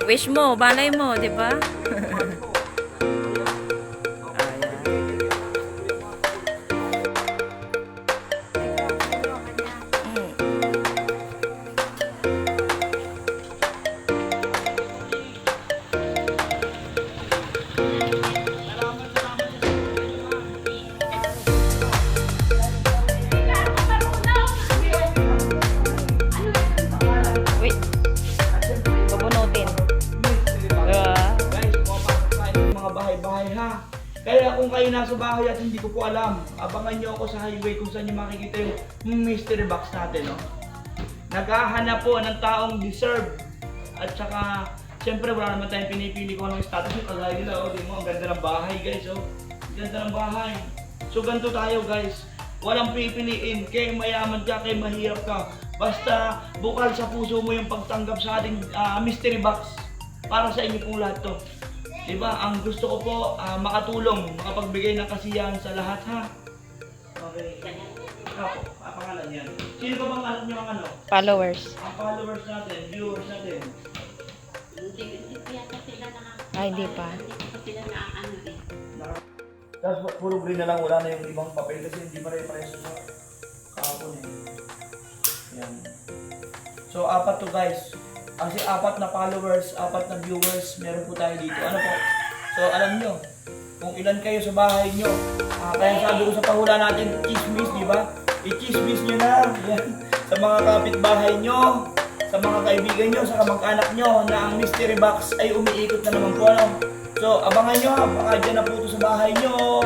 Wish mo, balay mo, di ba? Wait. Bubunutin. Bahay-bahay ha. Kaya kung kayo nasa bahay at hindi ko po alam, abangan nyo ako sa highway kung saan nyo makikita yung mystery box natin, no? Naghahanap po ng taong deserve. At saka, syempre wala naman tayong pinipili kung anong status yung kagaya nila, oh. Di mo, ang ganda ng bahay guys, oh. Ang ganda ng bahay. So ganito tayo guys. Walang pipiliin, kay mayaman ka, kay mahirap ka. Basta bukal sa puso mo yung pagtanggap sa ating mystery box. Para sa inyo pong lahat to. Diba, ang gusto ko po makatulong, makapagbigay ng kasiyahan sa lahat ha. Okay. Ako, pangalan yan. Sino ba bang alam nyo ang ano? Followers. Ang followers natin, viewers natin. Hindi pa yata sila Ay, hindi pa. Hindi pa sila naaano eh. Tapos puro green na lang, wala na yung ibang papel kasi hindi pa rin preso sa kahapon eh. Yan. So, 4 to guys. Kasi 4 na followers, 4 na viewers, meron po tayo dito. Ano po? So, alam nyo, kung ilan kayo sa bahay nyo. Kaya sabi ko sa pahula natin, chismis, di ba? I-chismis nyo na. Yan. Sa mga kapitbahay nyo, sa mga kaibigan nyo, sa kamag-anak nyo, na ang mystery box ay umiikot na naman po. Ano? So, abangan nyo ha, baka dyan na po ito sa bahay nyo.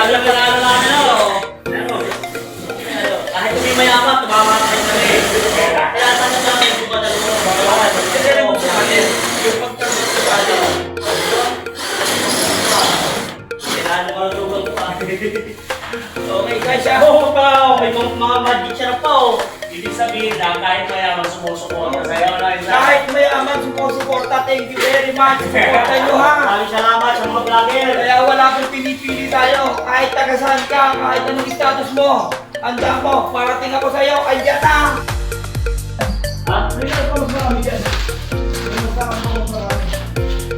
Talaga panalo namin ako. Ano? Kahit hindi mayaman, tumama na kayo kami. Kaya tanong namin kung ba talaga mo bakawan. Kasi rin mo sa akin, yung pagtanggap sa akin. Kailangan ko na tugol ko pa. Okay guys, Oo pa, may mga magic siya pa oh. Ibig sabihin na kahit mayaman sumusuporta sa'yo na isa. kahit mayaman sumusuporta, thank you very much. Suporta nyo ha. Maraming salamat sa mga vlogger. Kaya wala akong pinipili tayo. Kahit taga saan ka, kahit anong status mo. Handa mo, parating ako sa'yo. Ayan na! Ha? May nagpamas marami dyan. May nagpamas marami.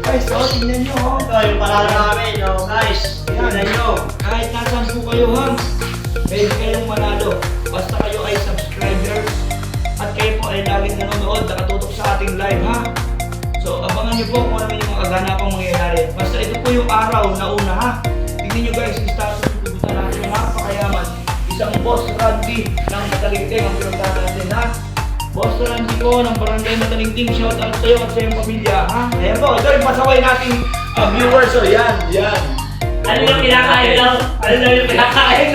Guys, so, tingnan nyo ho. Ito yung panalo namin, no guys. Tingnan nyo. Kahit nasan po kayo ha, pwede kayong manalo. Basta kayo ay subscribers at kayo po ay laging nanonood, nakatutok sa ating live ha. So abangan nyo po kung ano yung mga ganapang mangyayari. Basta ito po yung araw na una ha. Tingnan nyo guys, yung status ng pupunta natin ng napakayaman. Isang Boss Randy ng Matalingting ang pinuntahan natin ha. Boss Randy ko ng Barangay Matalingting, shout out sa'yo at sa iyong pamilya ha. Ayan po, ito yung pasaway nating viewers. So yan, yan. Ano yung kinakain daw? Ano daw yung kinakain?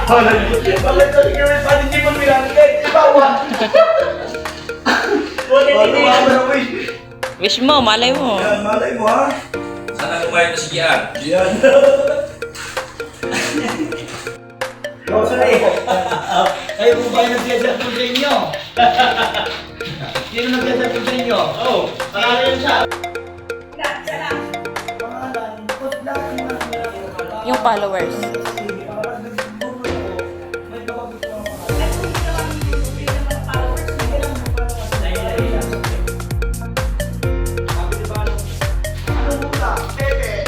Bakit sa tingin pa hindi mo nilangkit? Ibawa! Buti hindi. Wish mo, malay mo. Yan, malay mo ha? Sana kumain na si Gian. Yan. Kayo po ba yung nagsiselfon sa inyo? Sino nagsiselfon sa inyo? Oh, panalo yun siya. Pangalan, put lang Yung followers. May tawag ito ang pangalan. Sabi ni Balong, ano muna? Pepe!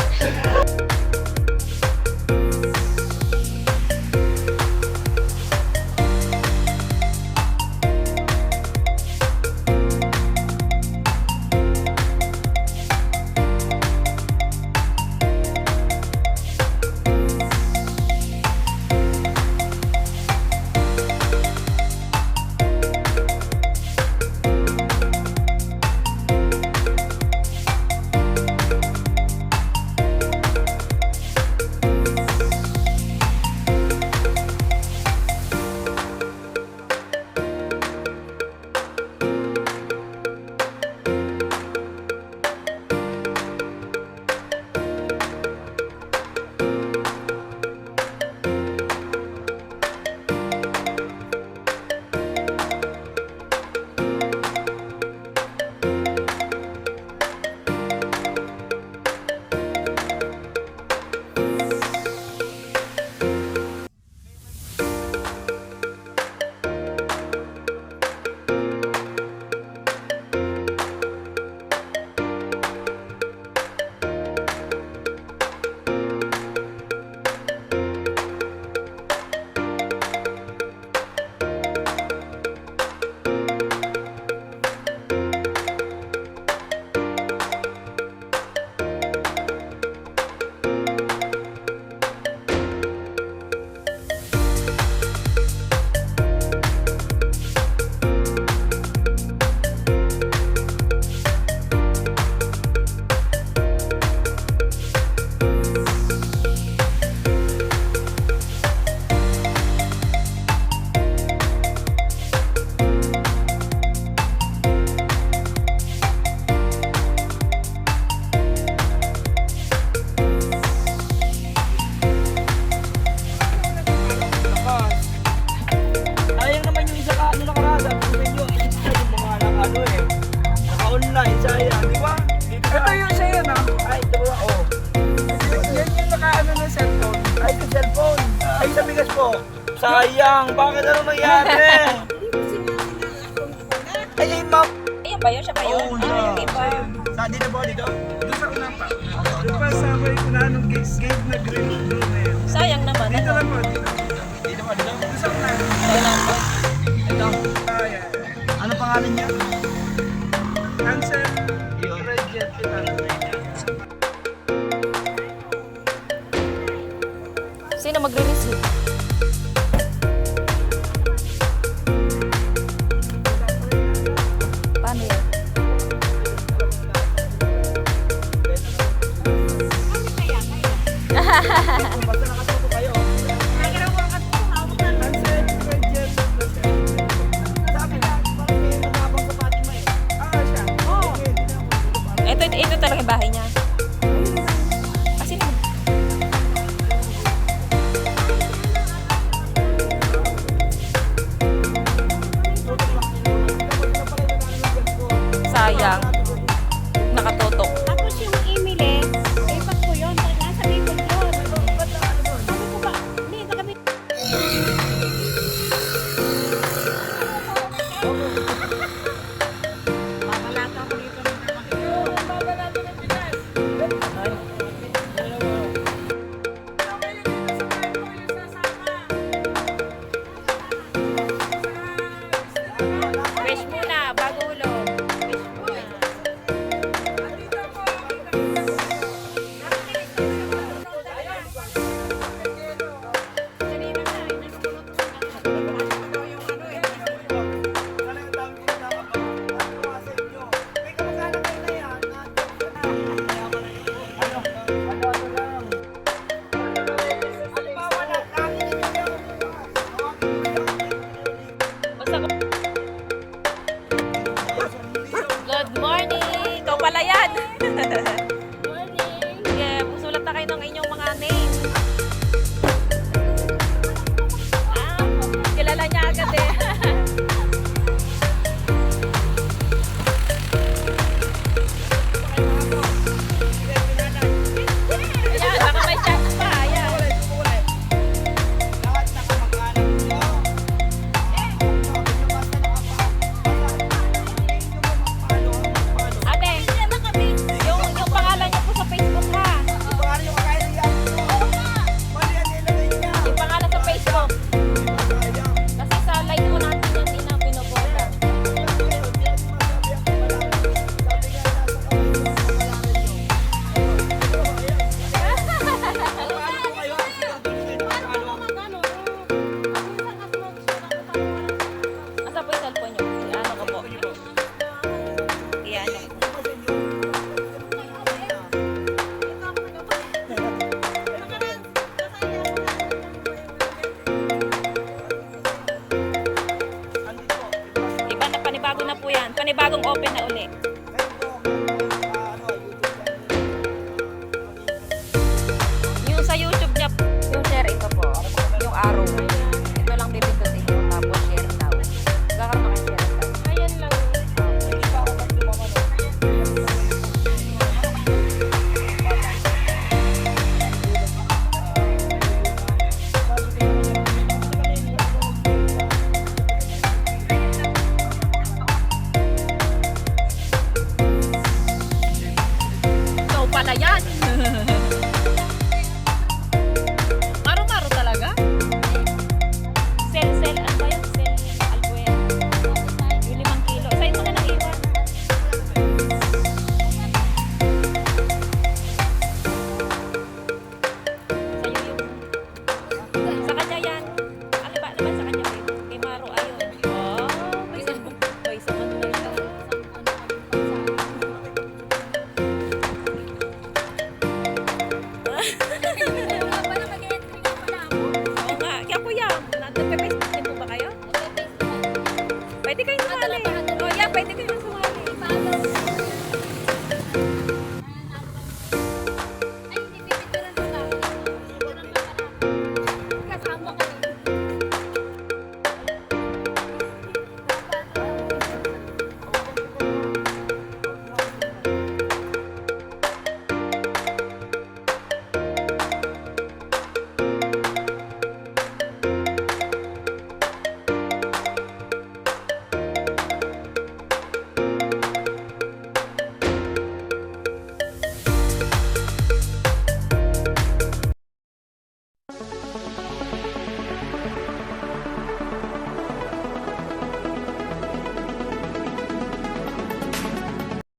Sayang, bakit ano nangyari? Ay, ma'am. Ayun ba yun? Siya ba yun? Oo, Ah, siya. yung iba. Saan dito po dito? Doon sa una pa. Doon pa sa may unahan ng gate na green doon na yun. Sayang naman. Dito Ano? lang po, dito. Dito po dito. Doon sa unahan. Sayang po. Ito. Ah, yeah. Ano pangalan niya? Cancel. Yun. Reject kita. Sino magre-receive? Paano yun? Basta nakatutok bahay niya. Kasi sayang. Nakatutok. Tapos yung Emily, ipat ko yun. Nasa Bicol yun. Sabi ko ba, hindi, naka Babalata ko dito ng Fresh muna, bago hulog. Fresh muna. Basta ko. Good morning! Ikaw pala yan! morning. Yeah, sulat na kayo ng inyong mga name. Ah, kilala niya agad eh. Ayan, baka may chance pa. Ayan. Ate, yung pangalan niyo po sa Facebook ha. Yung pangalan sa Facebook. Kasi sa live ko natin yung tinang pinoposta. Asa po yung cellphone niyo? Iano ko po. Iano. Iba na, panibago na po yan. Panibagong open na uli.